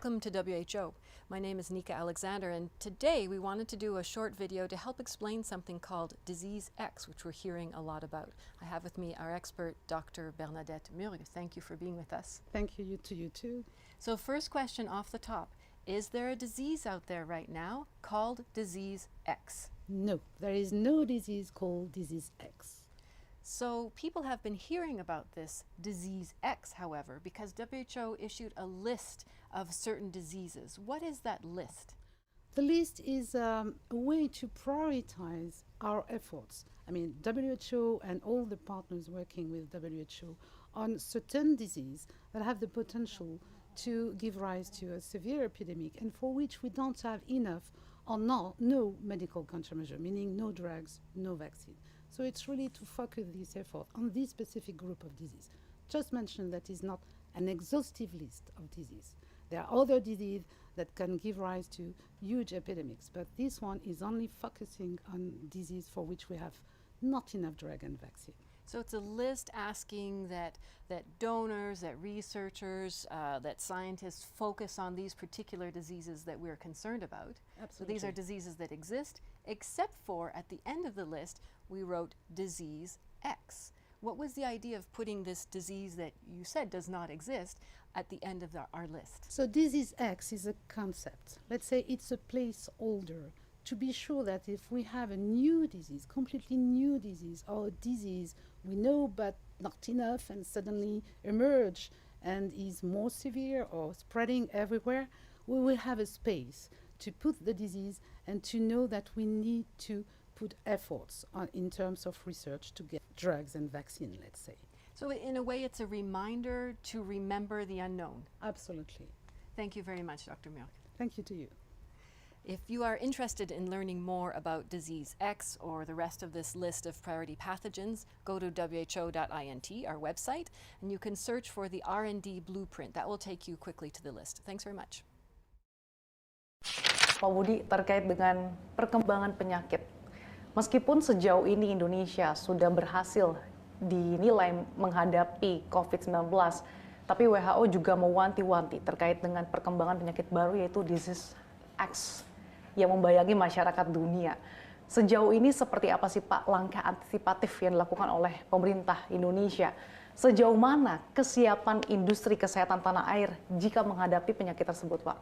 Welcome to WHO. My name is Nika Alexander, and today we wanted to do a short video to help explain something called Disease X, which we're hearing a lot about. I have with me our expert, Dr. Bernadette Murieux. Thank you for being with us. Thank you, you too. So first question off the top, is there a disease out there right now called Disease X? No, there is no disease called Disease X. So people have been hearing about this Disease X, however, because WHO issued a list of certain diseases. What is that list? The list is a way to prioritize our efforts. I mean, WHO and all the partners working with WHO on certain diseases that have the potential to give rise to a severe epidemic and for which we don't have enough or no medical countermeasure, meaning no drugs, no vaccine. So it's really to focus this effort on this specific group of disease. Just mention that is not an exhaustive list of disease. There are other diseases that can give rise to huge epidemics, but this one is only focusing on disease for which we have not enough drug and vaccine. So it's a list asking that donors, that researchers, that scientists focus on these particular diseases that we're concerned about. Absolutely. So these are diseases that exist, except for at the end of the list, we wrote Disease X. What was the idea of putting this disease that you said does not exist at the end of our list? So Disease X is a concept. Let's say it's a placeholder to be sure that if we have a new disease, completely new disease, or a disease we know but not enough and suddenly emerge and is more severe or spreading everywhere, we will have a space to put the disease and to know that we need to put efforts in terms of research to get drugs and vaccine, let's say. So in a way, it's a reminder to remember the unknown. Absolutely. Thank you very much, Dr. Murieux. Thank you to you. If you are interested in learning more about Disease X or the rest of this list of priority pathogens, go to who.int, our website, and you can search for the R&D blueprint. That will take you quickly to the list. Thanks very much. Pak Budi, terkait dengan perkembangan penyakit. Meskipun sejauh ini Indonesia sudah berhasil dinilai menghadapi COVID-19, tapi WHO juga mewanti-wanti terkait dengan perkembangan penyakit baru yaitu Disease X yang membayangi masyarakat dunia. Sejauh ini seperti apa sih Pak langkah antisipatif yang dilakukan oleh pemerintah Indonesia? Sejauh mana kesiapan industri kesehatan tanah air jika menghadapi penyakit tersebut, Pak?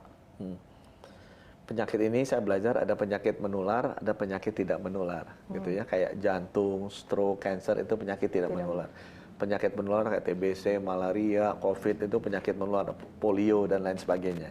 Penyakit ini saya belajar ada penyakit menular, ada penyakit tidak menular, gitu ya. Kayak jantung, stroke, cancer itu penyakit tidak menular. Penyakit menular kayak TBC, malaria, COVID itu penyakit menular, polio dan lain sebagainya.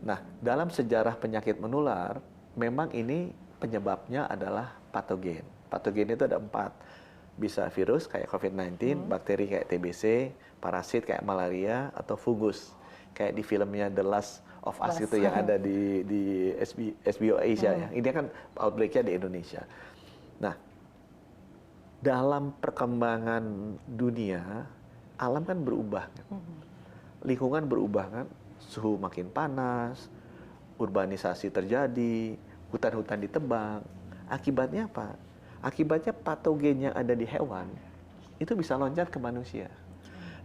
Nah, dalam sejarah penyakit menular, memang ini penyebabnya adalah patogen. Patogen itu ada 4. Bisa virus kayak COVID-19, bakteri kayak TBC, parasit kayak malaria, atau fungus kayak di filmnya The Last of Us itu yang ada di HBO Asia ya. Ini kan outbreak-nya di Indonesia. Nah, dalam perkembangan dunia, alam kan berubah kan. Lingkungan berubah kan, suhu makin panas, urbanisasi terjadi, hutan-hutan ditebang. Akibatnya apa? Akibatnya patogen yang ada di hewan itu bisa loncat ke manusia.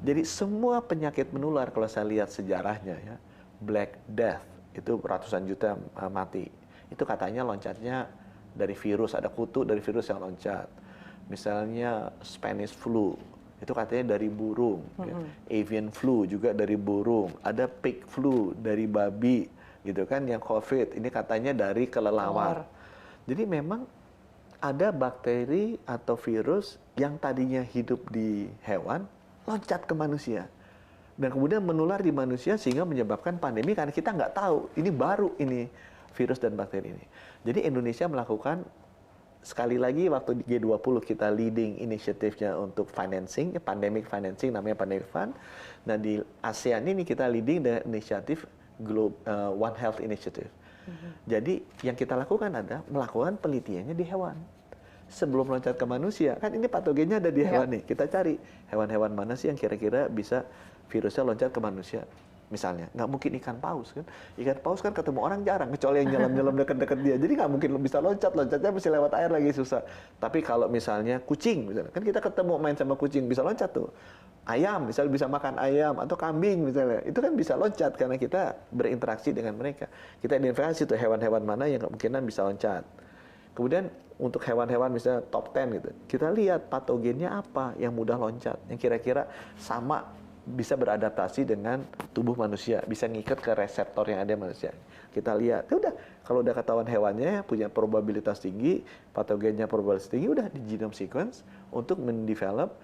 Jadi semua penyakit menular kalau saya lihat sejarahnya ya, Black Death itu ratusan juta mati. Itu katanya loncatnya dari virus, ada kutu dari virus yang loncat. Misalnya Spanish flu, itu katanya dari burung. Ya. Avian flu juga dari burung. Ada pig flu dari babi, gitu kan. Yang COVID ini katanya dari kelelawar. Jadi memang ada bakteri atau virus yang tadinya hidup di hewan loncat ke manusia. Dan kemudian menular di manusia sehingga menyebabkan pandemi karena kita nggak tahu ini baru ini virus dan bakteri ini. Jadi Indonesia melakukan sekali lagi waktu di G20 kita leading inisiatifnya untuk financing, pandemic financing namanya Pandemic Fund. Nah di ASEAN ini kita leading dengan inisiatif One Health Initiative. Jadi yang kita lakukan adalah melakukan penelitiannya di hewan. Sebelum loncat ke manusia, kan ini patogennya ada di hewan nih. Kita cari hewan-hewan mana sih yang kira-kira bisa virusnya loncat ke manusia. misalnya. Nggak mungkin ikan paus kan. Ikan paus kan ketemu orang jarang, kecuali yang nyelam-nyelam deket-deket dia. Jadi nggak mungkin bisa loncatnya mesti lewat air lagi susah. Tapi kalau misalnya kucing, misalnya, kan kita ketemu main sama kucing, bisa loncat tuh. Ayam, misalnya bisa makan ayam, atau kambing misalnya. Itu kan bisa loncat karena kita berinteraksi dengan mereka. Kita identifikasi tuh hewan-hewan mana yang kemungkinan bisa loncat. Kemudian untuk hewan-hewan misalnya top 10 gitu, kita lihat patogennya apa yang mudah loncat, yang kira-kira sama bisa beradaptasi dengan tubuh manusia, bisa ngikat ke reseptor yang ada manusia. Kita lihat, ya udah kalau udah ketahuan hewannya punya probabilitas tinggi, patogennya probabilitas tinggi, udah di genome sequence untuk mendevelop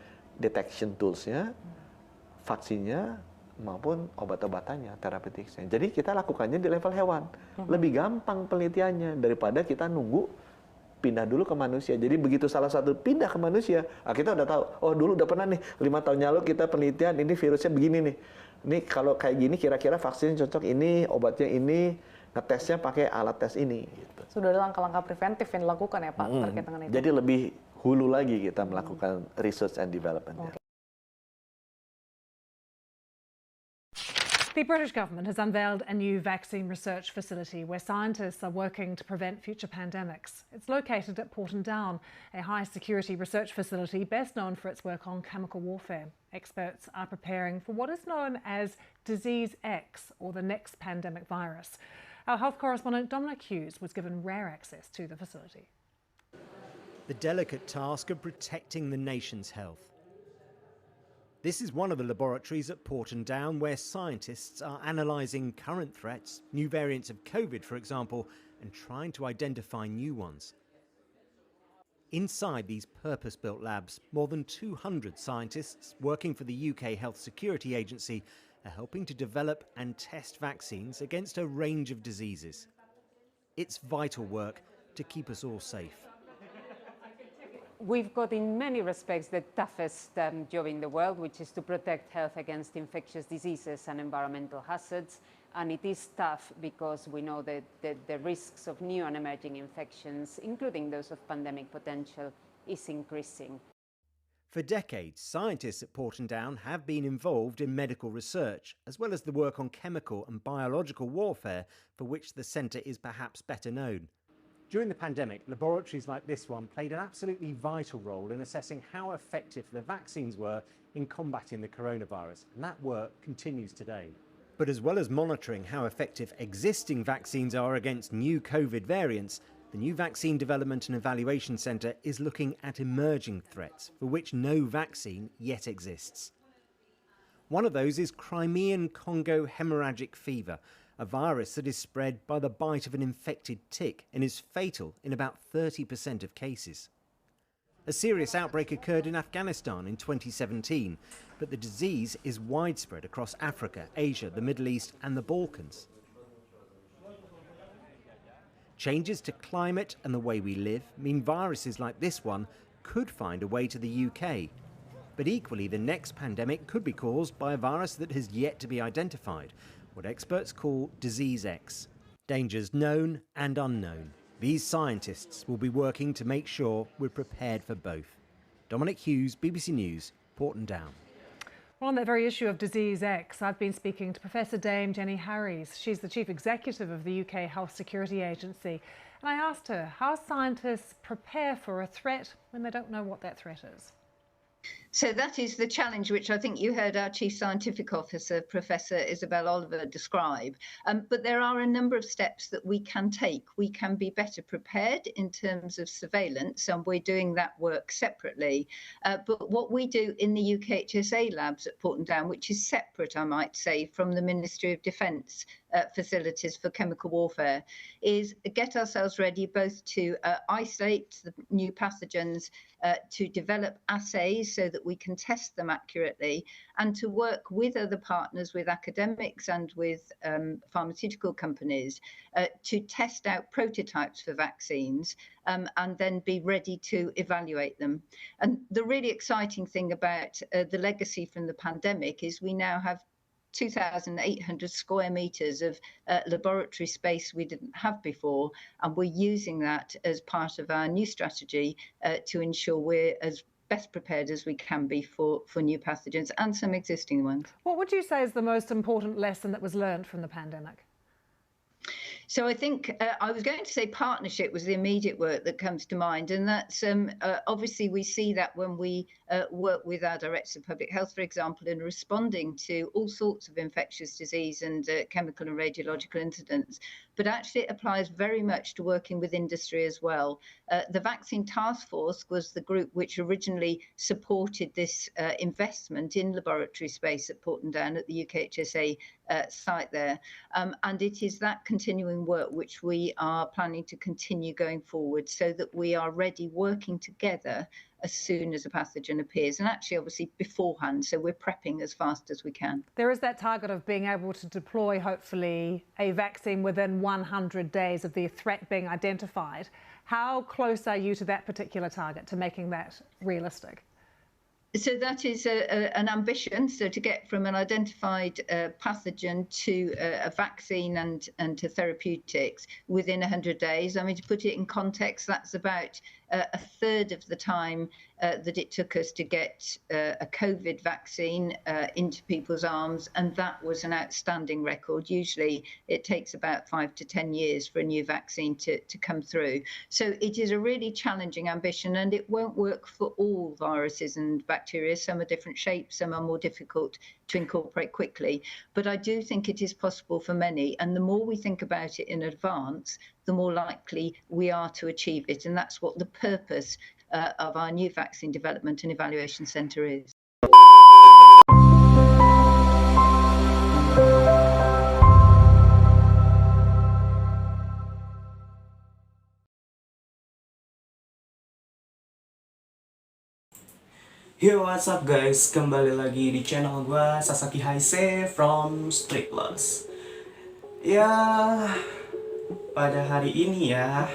detection tools-nya, vaksinnya, maupun obat-obatannya, terapeutiknya. Jadi kita lakukannya di level hewan. Lebih gampang penelitiannya daripada kita nunggu pindah dulu ke manusia. Jadi begitu salah satu pindah ke manusia, kita udah tahu, oh dulu udah pernah nih, 5 tahun lalu kita penelitian, ini virusnya begini nih. Ini kalau kayak gini kira-kira vaksinnya cocok ini, obatnya ini, ngetesnya pakai alat tes ini. Gitu. Sudah ada langkah-langkah preventif yang dilakukan ya Pak terkait dengan itu? Jadi lebih hulu lagi kita melakukan research and development. Okay. The British government has unveiled a new vaccine research facility where scientists are working to prevent future pandemics. It's located at Porton Down, a high-security research facility best known for its work on chemical warfare. Experts are preparing for what is known as Disease X, or the next pandemic virus. Our health correspondent Dominic Hughes was given rare access to the facility. The delicate task of protecting the nation's health. This is one of the laboratories at Porton Down where scientists are analysing current threats, new variants of COVID, for example, and trying to identify new ones. Inside these purpose-built labs, more than 200 scientists working for the UK Health Security Agency are helping to develop and test vaccines against a range of diseases. It's vital work to keep us all safe. We've got in many respects the toughest job in the world, which is to protect health against infectious diseases and environmental hazards. And it is tough because we know that the risks of new and emerging infections, including those of pandemic potential, is increasing. For decades, scientists at Porton Down have been involved in medical research, as well as the work on chemical and biological warfare, for which the centre is perhaps better known. During the pandemic, laboratories like this one played an absolutely vital role in assessing how effective the vaccines were in combating the coronavirus, and that work continues today. But as well as monitoring how effective existing vaccines are against new COVID variants, the new Vaccine Development and Evaluation Centre is looking at emerging threats for which no vaccine yet exists. One of those is Crimean Congo hemorrhagic fever, a virus that is spread by the bite of an infected tick and is fatal in about 30% of cases. A serious outbreak occurred in Afghanistan in 2017, but the disease is widespread across Africa, Asia, the Middle East and the Balkans. Changes to climate and the way we live mean viruses like this one could find a way to the UK. But equally, the next pandemic could be caused by a virus that has yet to be identified, what experts call Disease X. Dangers known and unknown. These scientists will be working to make sure we're prepared for both. Dominic Hughes, BBC News, Porton Down. Well, on that very issue of Disease X, I've been speaking to Professor Dame Jenny Harries. She's the Chief Executive of the UK Health Security Agency. And I asked her how scientists prepare for a threat when they don't know what that threat is. So that is the challenge which I think you heard our Chief Scientific Officer, Professor Isabel Oliver, describe. But there are a number of steps that we can take. We can be better prepared in terms of surveillance, and we're doing that work separately. But what we do in the UKHSA labs at Porton Down, which is separate, I might say, from the Ministry of Defence facilities for chemical warfare, is get ourselves ready both to isolate the new pathogens, to develop assays so that we can test them accurately, and to work with other partners, with academics and with pharmaceutical companies to test out prototypes for vaccines and then be ready to evaluate them. And the really exciting thing about the legacy from the pandemic is we now have 2,800 square metres of laboratory space we didn't have before, and we're using that as part of our new strategy to ensure we're as best prepared as we can be for new pathogens and some existing ones. What would you say is the most important lesson that was learned from the pandemic? So I think I was going to say partnership was the immediate work that comes to mind, and that's obviously we see that when we work with our directors of public health, for example, in responding to all sorts of infectious disease and chemical and radiological incidents. But actually it applies very much to working with industry as well. The Vaccine Task Force was the group which originally supported this investment in laboratory space at Porton Down at the UKHSA site there. And it is that continuing work which we are planning to continue going forward so that we are ready working together as soon as a pathogen appears, and actually obviously beforehand, so we're prepping as fast as we can. There is that target of being able to deploy hopefully a vaccine within 100 days of the threat being identified. How close are you to that particular target, to making that realistic? So that is an ambition, so to get from an identified pathogen to a vaccine and to therapeutics within 100 days. I mean, to put it in context, that's about a third of the time that it took us to get a COVID vaccine into people's arms, and that was an outstanding record. Usually it takes about 5 to 10 years for a new vaccine to come through. So it is a really challenging ambition, and it won't work for all viruses and bacteria. Some are different shapes, some are more difficult to incorporate quickly. But I do think it is possible for many, and the more we think about it in advance, the more likely we are to achieve it. And that's what the purpose of our new Vaccine Development and Evaluation Centre is. Yo, what's up guys? Kembali lagi di channel gua, Sasaki Haise from Street Plus. Ya, pada hari ini ya,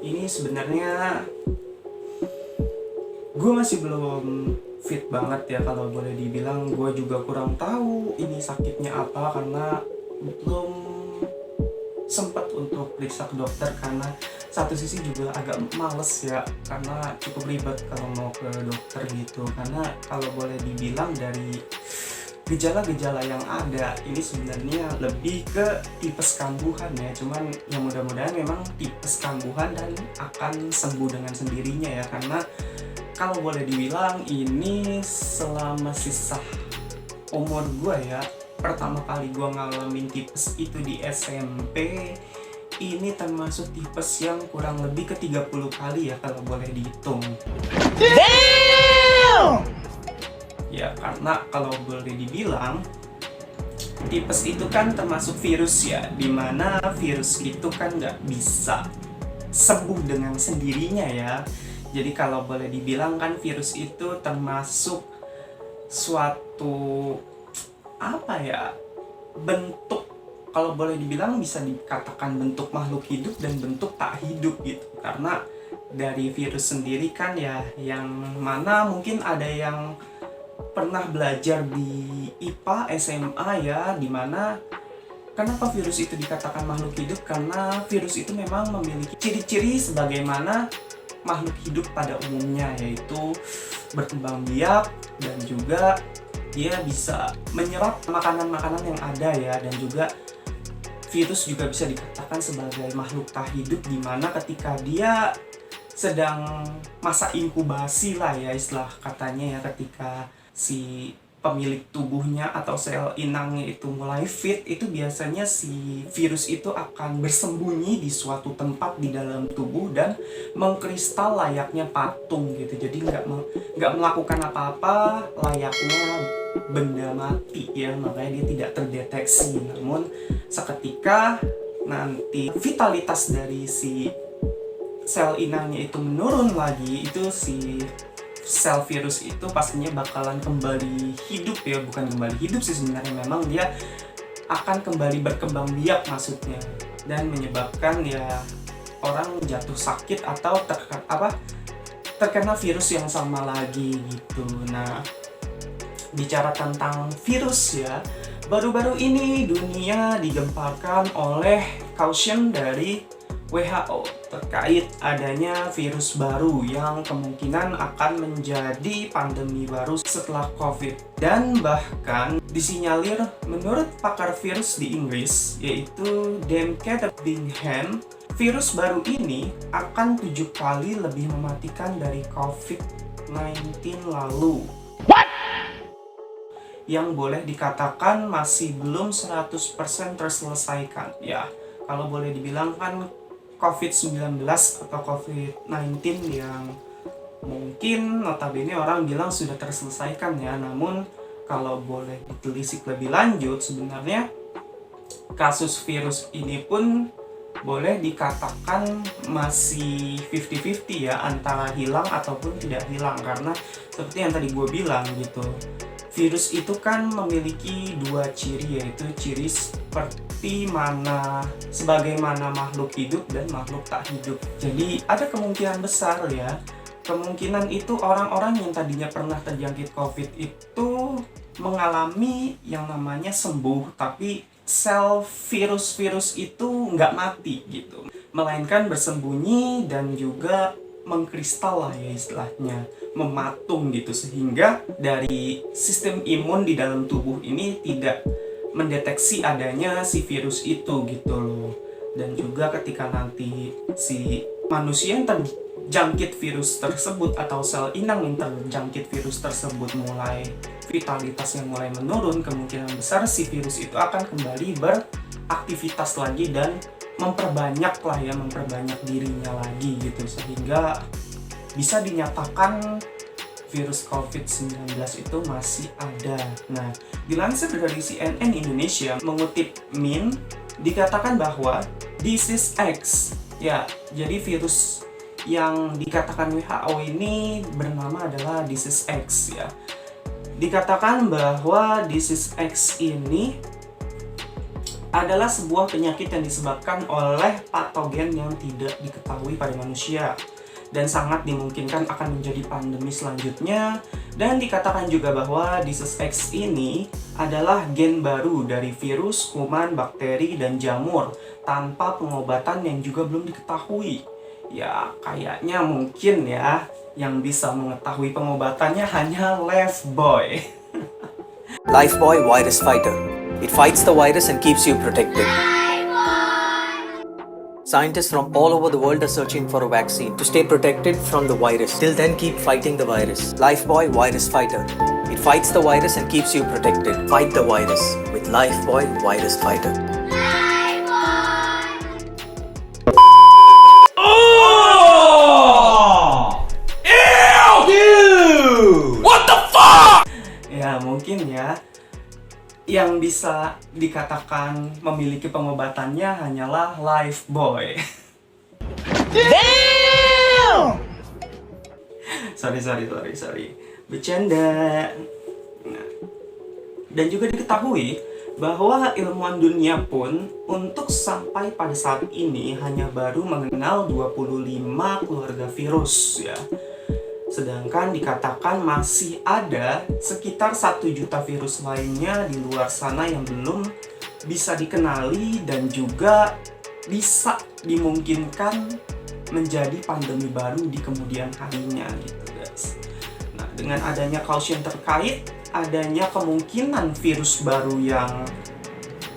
ini sebenarnya gue masih belum fit banget ya, kalau boleh dibilang. Gue juga kurang tahu ini sakitnya apa, karena belum sempat untuk periksa ke dokter, karena satu sisi juga agak males ya, karena cukup ribet kalau mau ke dokter gitu. Karena kalau boleh dibilang dari gejala-gejala yang ada, ini sebenarnya lebih ke tipes kambuhan ya. Cuman yang mudah-mudahan memang tipes kambuhan dan akan sembuh dengan sendirinya ya. Karena kalau boleh dibilang ini selama sisa umur gue ya, pertama kali gue ngalamin tipes itu di SMP. Ini termasuk tipes yang kurang lebih ke 30 kali ya kalau boleh dihitung. Damn! Ya karena kalau boleh dibilang tipes itu kan termasuk virus ya, dimana virus itu kan nggak bisa sembuh dengan sendirinya ya. Jadi kalau boleh dibilang kan virus itu termasuk suatu apa ya, bentuk, kalau boleh dibilang bisa dikatakan bentuk makhluk hidup dan bentuk tak hidup gitu. Karena dari virus sendiri kan ya, yang mana mungkin ada yang pernah belajar di IPA, SMA ya, dimana kenapa virus itu dikatakan makhluk hidup? Karena virus itu memang memiliki ciri-ciri sebagaimana makhluk hidup pada umumnya, yaitu berkembang biak dan juga dia bisa menyerap makanan-makanan yang ada ya. Dan juga virus juga bisa dikatakan sebagai makhluk tak hidup, dimana ketika dia sedang masa inkubasi lah ya istilah katanya ya, ketika si pemilik tubuhnya atau sel inangnya itu mulai fit, itu biasanya si virus itu akan bersembunyi di suatu tempat di dalam tubuh dan mengkristal layaknya patung gitu. Jadi nggak melakukan apa-apa, layaknya benda mati ya, makanya dia tidak terdeteksi. Namun seketika nanti vitalitas dari si sel inangnya itu menurun lagi, itu si sel virus itu pastinya bakalan kembali hidup ya, bukan kembali hidup sih sebenarnya, memang dia akan kembali berkembang biak maksudnya, dan menyebabkan ya orang jatuh sakit atau terkena virus yang sama lagi gitu. Nah, bicara tentang virus ya, baru-baru ini dunia digemparkan oleh caution dari WHO terkait adanya virus baru yang kemungkinan akan menjadi pandemi baru setelah COVID. Dan bahkan disinyalir menurut pakar virus di Inggris, yaitu Damke Bingham, virus baru ini akan 7 kali lebih mematikan dari COVID-19 lalu. Yang boleh dikatakan masih belum 100% terselesaikan. Ya, kalau boleh dibilang kan COVID-19 atau COVID-19 yang mungkin notabene orang bilang sudah terselesaikan ya, namun kalau boleh ditelisik lebih lanjut, sebenarnya kasus virus ini pun boleh dikatakan masih 50-50 ya, antara hilang ataupun tidak hilang. Karena seperti yang tadi gue bilang gitu, virus itu kan memiliki 2 ciri, yaitu ciri sebagaimana makhluk hidup dan makhluk tak hidup. Jadi ada kemungkinan besar ya, kemungkinan itu orang-orang yang tadinya pernah terjangkit COVID itu mengalami yang namanya sembuh, tapi sel virus-virus itu nggak mati gitu, melainkan bersembunyi dan juga mengkristal lah ya istilahnya, mematung gitu, sehingga dari sistem imun di dalam tubuh ini tidak mendeteksi adanya si virus itu gitu loh. Dan juga ketika nanti si manusia yang terjangkit virus tersebut atau sel inang yang terjangkit virus tersebut mulai vitalitasnya mulai menurun, kemungkinan besar si virus itu akan kembali beraktivitas lagi dan memperbanyak dirinya lagi gitu, sehingga bisa dinyatakan virus COVID-19 itu masih ada. Nah, dilansir dari CNN Indonesia mengutip Min, dikatakan bahwa disease X, ya, jadi virus yang dikatakan WHO ini bernama adalah disease X ya. Dikatakan bahwa disease X ini adalah sebuah penyakit yang disebabkan oleh patogen yang tidak diketahui pada manusia dan sangat dimungkinkan akan menjadi pandemi selanjutnya. Dan dikatakan juga bahwa disease X ini adalah gen baru dari virus, kuman, bakteri, dan jamur tanpa pengobatan yang juga belum diketahui. Ya, kayaknya mungkin ya yang bisa mengetahui pengobatannya hanya Lifebuoy. Lifebuoy Virus Fighter. It fights the virus and keeps you protected. Scientists from all over the world are searching for a vaccine to stay protected from the virus. Till then, keep fighting the virus. Lifebuoy Virus Fighter. It fights the virus and keeps you protected. Fight the virus with Lifebuoy Virus Fighter. Ya, mungkin ya yang bisa dikatakan memiliki pengobatannya hanyalah Lifebuoy. Damn! Sorry. Bercanda. Nah, dan juga diketahui bahwa ilmuwan dunia pun untuk sampai pada saat ini hanya baru mengenal 25 keluarga virus ya. Sedangkan dikatakan masih ada sekitar 1 juta virus lainnya di luar sana yang belum bisa dikenali dan juga bisa dimungkinkan menjadi pandemi baru di kemudian harinya gitu guys. Nah, dengan adanya caution terkait adanya kemungkinan virus baru yang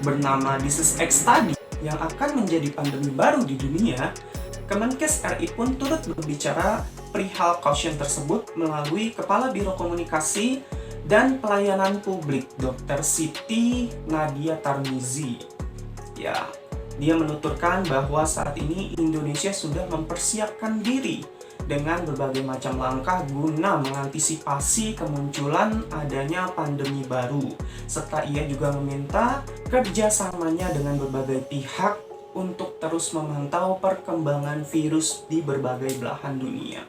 bernama disease X tadi yang akan menjadi pandemi baru di dunia, Kemenkes RI pun turut berbicara perihal caution tersebut melalui Kepala Biro Komunikasi dan Pelayanan Publik Dr. Siti Nadia Tarmizi. Ya, dia menuturkan bahwa saat ini Indonesia sudah mempersiapkan diri dengan berbagai macam langkah guna mengantisipasi kemunculan adanya pandemi baru. Serta ia juga meminta kerjasamanya dengan berbagai pihak untuk terus memantau perkembangan virus di berbagai belahan dunia.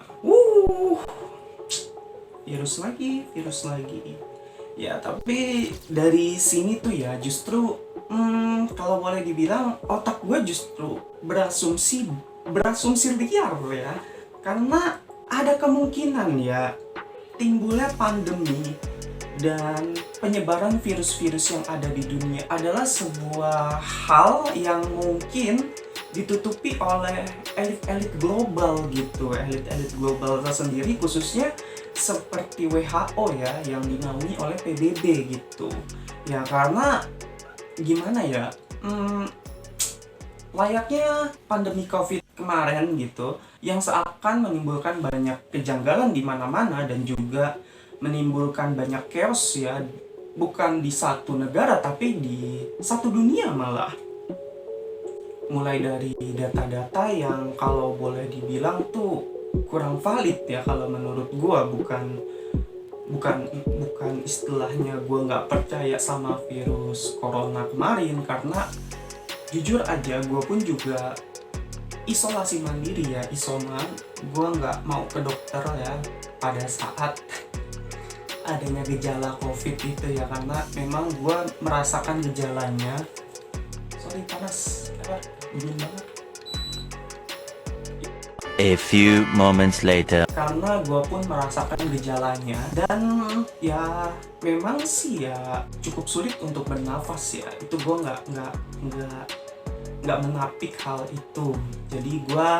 Virus lagi. Ya, tapi dari sini tuh ya justru kalau boleh dibilang otak gue justru berasumsi liar ya. Karena ada kemungkinan ya timbulnya pandemi dan penyebaran virus-virus yang ada di dunia adalah sebuah hal yang mungkin ditutupi oleh elit-elit global gitu, elit-elit global tersendiri, khususnya seperti WHO ya, yang dinaungi oleh PBB gitu. Ya karena gimana ya, layaknya pandemi COVID kemarin gitu, yang seakan menimbulkan banyak kejanggalan di mana-mana dan juga menimbulkan banyak chaos ya, bukan di satu negara tapi di satu dunia malah. Mulai dari data-data yang kalau boleh dibilang tuh kurang valid ya kalau menurut gua, bukan istilahnya gua nggak percaya sama virus corona kemarin, karena jujur aja gua pun juga isolasi mandiri ya, isoman. Gua nggak mau ke dokter ya pada saat adanya gejala COVID itu ya, karena memang gua merasakan gejalanya. Sorry panas, dingin banget. A few moments later. Karena gue pun merasakan gejalanya dan ya memang sih ya cukup sulit untuk bernafas ya. Itu gue nggak menapik hal itu. Jadi gue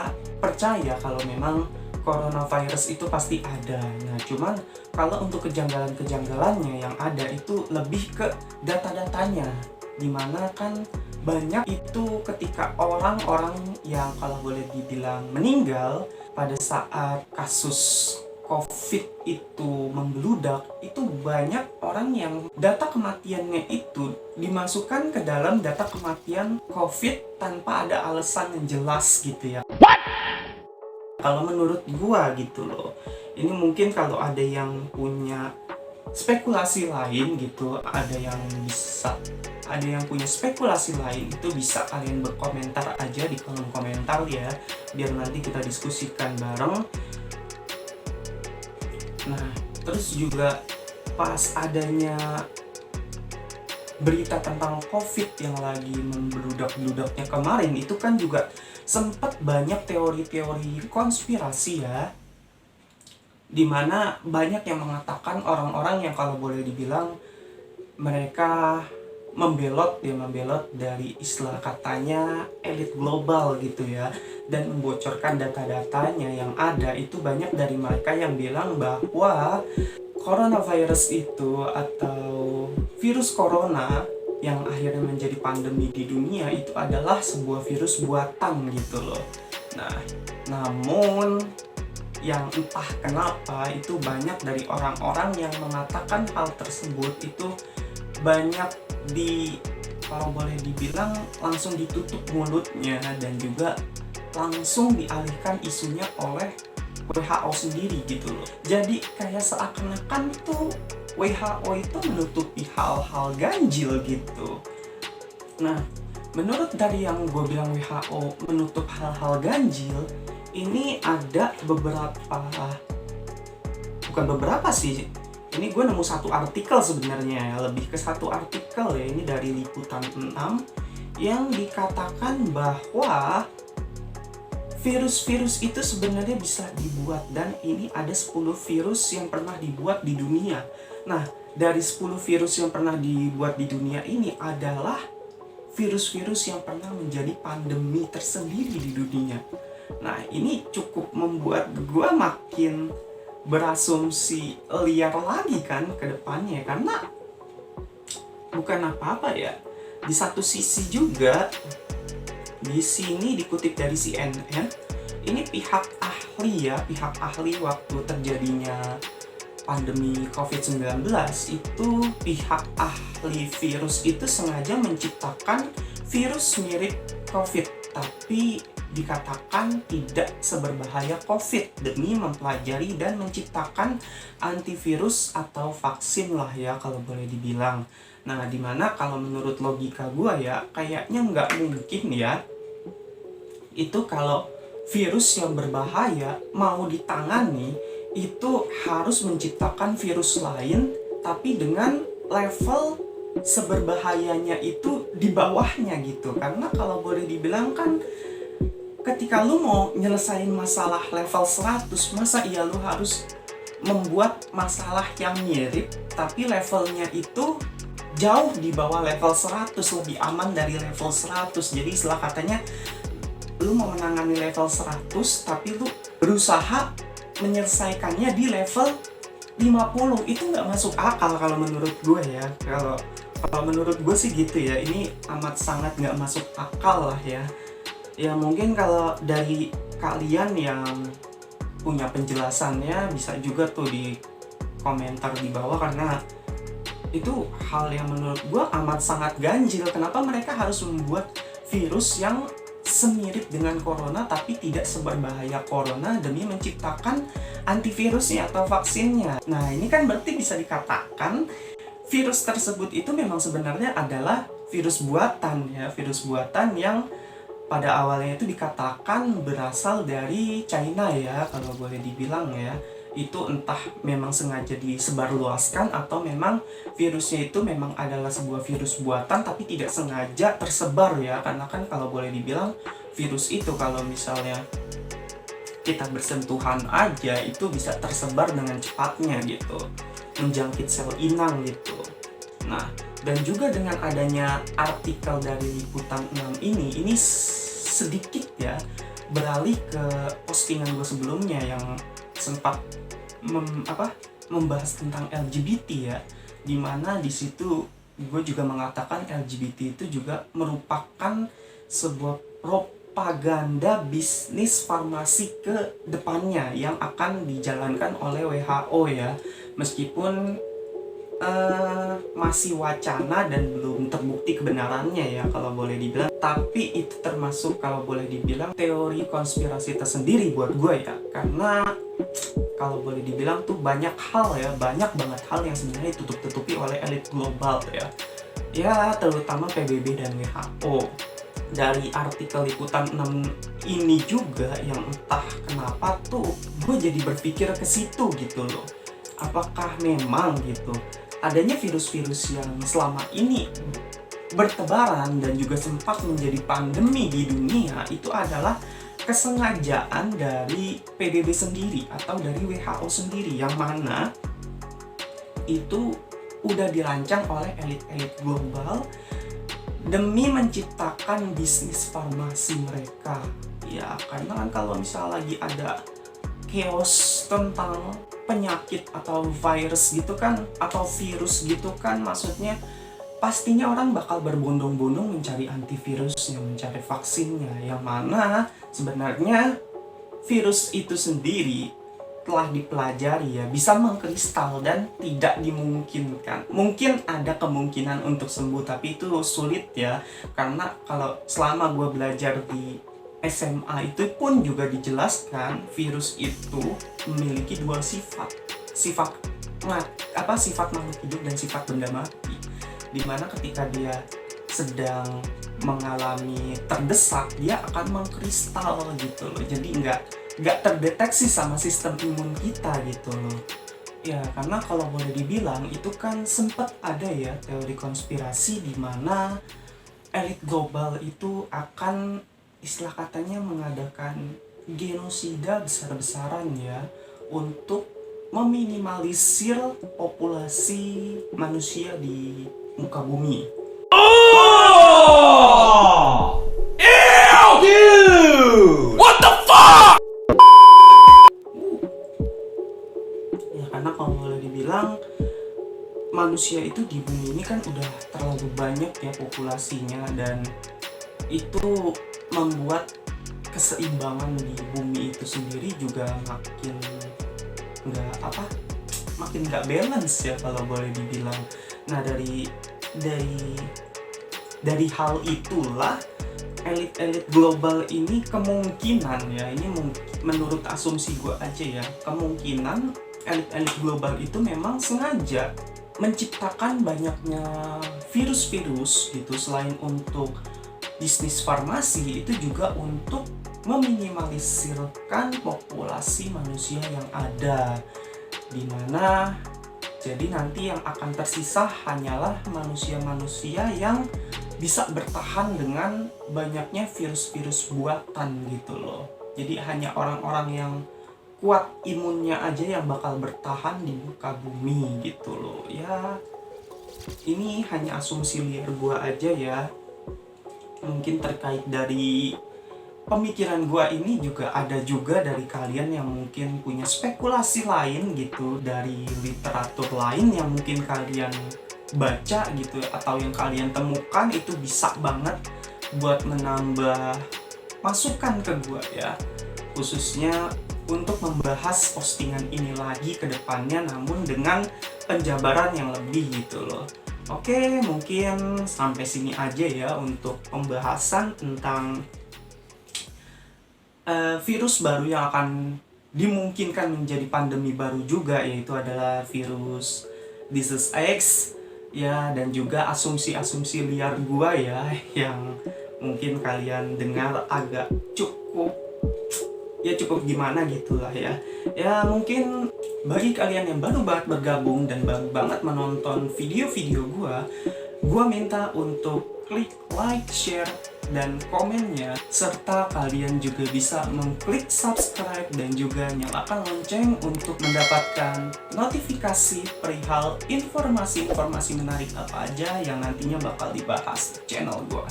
percaya kalau memang coronavirus itu pasti ada. Nah cuman kalau untuk kejanggalan-kejanggalannya yang ada itu lebih ke data-datanya, dimana kan banyak itu ketika orang-orang yang kalau boleh dibilang meninggal pada saat kasus COVID itu membludak, itu banyak orang yang data kematiannya itu dimasukkan ke dalam data kematian COVID tanpa ada alasan yang jelas gitu ya. Kalau menurut gua gitu loh, ini mungkin kalau ada yang punya spekulasi lain gitu, ada yang punya spekulasi lain, itu bisa kalian berkomentar aja di kolom komentar ya, biar nanti kita diskusikan bareng. Nah terus juga pas adanya berita tentang COVID yang lagi membludak-bludaknya kemarin, itu kan juga sempat banyak teori-teori konspirasi ya, dimana banyak yang mengatakan orang-orang yang kalau boleh dibilang mereka membelot dari istilah katanya elit global gitu ya, dan membocorkan data-datanya yang ada. Itu banyak dari mereka yang bilang bahwa coronavirus itu atau virus corona yang akhirnya menjadi pandemi di dunia itu adalah sebuah virus buatan gitu loh. Nah, namun yang entah kenapa itu banyak dari orang-orang yang mengatakan hal tersebut itu banyak kalau boleh dibilang langsung ditutup mulutnya, dan juga langsung dialihkan isunya oleh WHO sendiri gitu loh. Jadi kayak seakan-akan tuh WHO itu menutupi hal-hal ganjil gitu. Nah, menurut dari yang gue bilang WHO menutup hal-hal ganjil, ini ada bukan beberapa sih, ini gue nemu satu artikel sebenarnya, lebih ke satu artikel ya, ini dari Liputan 6 yang dikatakan bahwa virus-virus itu sebenarnya bisa dibuat, dan ini ada 10 virus yang pernah dibuat di dunia. Nah, dari 10 virus yang pernah dibuat di dunia ini adalah virus-virus yang pernah menjadi pandemi tersendiri di dunia. Nah, ini cukup membuat gue makin berasumsi liar lagi kan ke depannya, karena bukan apa-apa ya. Di satu sisi juga, di sini dikutip dari CNN, ini pihak ahli waktu terjadinya pandemi COVID-19 itu, pihak ahli virus itu sengaja menciptakan virus mirip COVID, tapi dikatakan tidak seberbahaya COVID demi mempelajari dan menciptakan antivirus atau vaksin lah ya kalau boleh dibilang. Nah, dimana kalau menurut logika gua ya, kayaknya nggak mungkin ya itu kalau virus yang berbahaya mau ditangani itu harus menciptakan virus lain tapi dengan level seberbahayanya itu di bawahnya gitu. Karena kalau boleh dibilang kan ketika lu mau nyelesain masalah level 100, masa iya lu harus membuat masalah yang mirip tapi levelnya itu jauh di bawah level 100, lebih aman dari level 100. Jadi istilah katanya lu mau menangani level 100 tapi lu berusaha menyelesaikannya di level 50. Itu nggak masuk akal kalau menurut gue ya. Kalau menurut gue sih gitu ya, ini amat sangat nggak masuk akal lah ya. Ya mungkin kalau dari kalian yang punya penjelasannya bisa juga tuh di komentar di bawah, karena itu hal yang menurut gue amat sangat ganjil. Kenapa mereka harus membuat virus yang semirip dengan corona tapi tidak seberbahaya corona demi menciptakan antivirusnya atau vaksinnya. Nah ini kan berarti bisa dikatakan virus tersebut itu memang sebenarnya adalah virus buatan ya, virus buatan yang pada awalnya itu dikatakan berasal dari China ya, kalau boleh dibilang ya. Itu entah memang sengaja disebarluaskan atau memang virusnya itu memang adalah sebuah virus buatan tapi tidak sengaja tersebar ya. Karena kan kalau boleh dibilang virus itu kalau misalnya kita bersentuhan aja itu bisa tersebar dengan cepatnya gitu, menjangkit sel inang gitu. Nah, dan juga dengan adanya artikel dari Liputan 6 ini sedikit ya beralih ke postingan gue sebelumnya yang sempat membahas tentang LGBT ya, dimana di situ gue juga mengatakan LGBT itu juga merupakan sebuah propaganda bisnis farmasi ke depannya yang akan dijalankan oleh WHO ya, meskipun masih wacana dan belum terbukti kebenarannya ya kalau boleh dibilang, tapi itu termasuk kalau boleh dibilang teori konspirasi tersendiri buat gue ya, karena kalau boleh dibilang tuh banyak banget hal yang sebenarnya ditutup-tutupi oleh elit global ya terutama PBB dan WHO. Dari artikel Liputan 6 ini juga yang entah kenapa tuh gue jadi berpikir ke situ gitu loh, apakah memang gitu adanya virus-virus yang selama ini bertebaran dan juga sempat menjadi pandemi di dunia itu adalah kesengajaan dari PBB sendiri atau dari WHO sendiri, yang mana itu udah dirancang oleh elit-elit global demi menciptakan bisnis farmasi mereka ya. Karena kan kalau misalnya lagi ada chaos tentang penyakit atau virus gitu kan, atau virus gitu kan, maksudnya pastinya orang bakal berbondong-bondong mencari antivirusnya, mencari vaksinnya, yang mana sebenarnya virus itu sendiri telah dipelajari ya, bisa mengkristal dan tidak dimungkinkan. Mungkin ada kemungkinan untuk sembuh, tapi itu sulit ya, karena kalau selama gue belajar di SMA itu pun juga dijelaskan virus itu memiliki dua sifat makhluk hidup dan sifat benda mati, dimana ketika dia sedang mengalami terdesak dia akan mengkristal gitu loh, jadi nggak terdeteksi sama sistem imun kita gitu loh ya. Karena kalau boleh dibilang itu kan sempat ada ya teori konspirasi di mana elit global itu akan istilah katanya mengadakan genosida besar-besaran ya untuk meminimalisir populasi manusia di muka bumi. Oh! Ew! Dude! What the fuck? Ya karena kalau boleh dibilang manusia itu di bumi ini kan udah terlalu banyak ya populasinya, dan itu membuat keseimbangan di bumi itu sendiri juga makin nggak balance ya kalau boleh dibilang. Nah dari hal itulah elit-elit global ini kemungkinan ya, ini menurut asumsi gue aja ya, kemungkinan elit-elit global itu memang sengaja menciptakan banyaknya virus-virus gitu, selain untuk bisnis farmasi itu juga untuk meminimalisirkan populasi manusia yang ada, dimana jadi nanti yang akan tersisa hanyalah manusia-manusia yang bisa bertahan dengan banyaknya virus-virus buatan gitu loh. Jadi hanya orang-orang yang kuat imunnya aja yang bakal bertahan di muka bumi gitu loh ya. Ini hanya asumsi liar gua aja ya, mungkin terkait dari pemikiran gua ini juga ada juga dari kalian yang mungkin punya spekulasi lain gitu, dari literatur lain yang mungkin kalian baca gitu, atau yang kalian temukan, itu bisa banget buat menambah masukan ke gua ya, khususnya untuk membahas postingan ini lagi ke depannya, namun dengan penjabaran yang lebih gitu loh. Oke, mungkin sampai sini aja ya untuk pembahasan tentang virus baru yang akan dimungkinkan menjadi pandemi baru juga, yaitu adalah virus disease X ya, dan juga asumsi-asumsi liar gua ya yang mungkin kalian dengar agak cukup gimana gitulah ya. Ya mungkin bagi kalian yang baru banget bergabung dan baru banget menonton video-video gua minta untuk klik like, share, dan komennya, serta kalian juga bisa mengklik subscribe dan juga nyalakan lonceng untuk mendapatkan notifikasi perihal informasi-informasi menarik apa aja yang nantinya bakal dibahas di channel gua.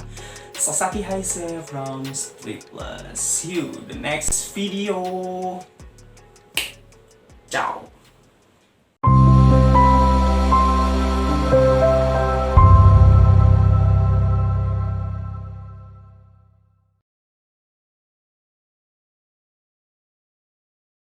Sasaki Haise from Sleepless. See you the next video. Ciao.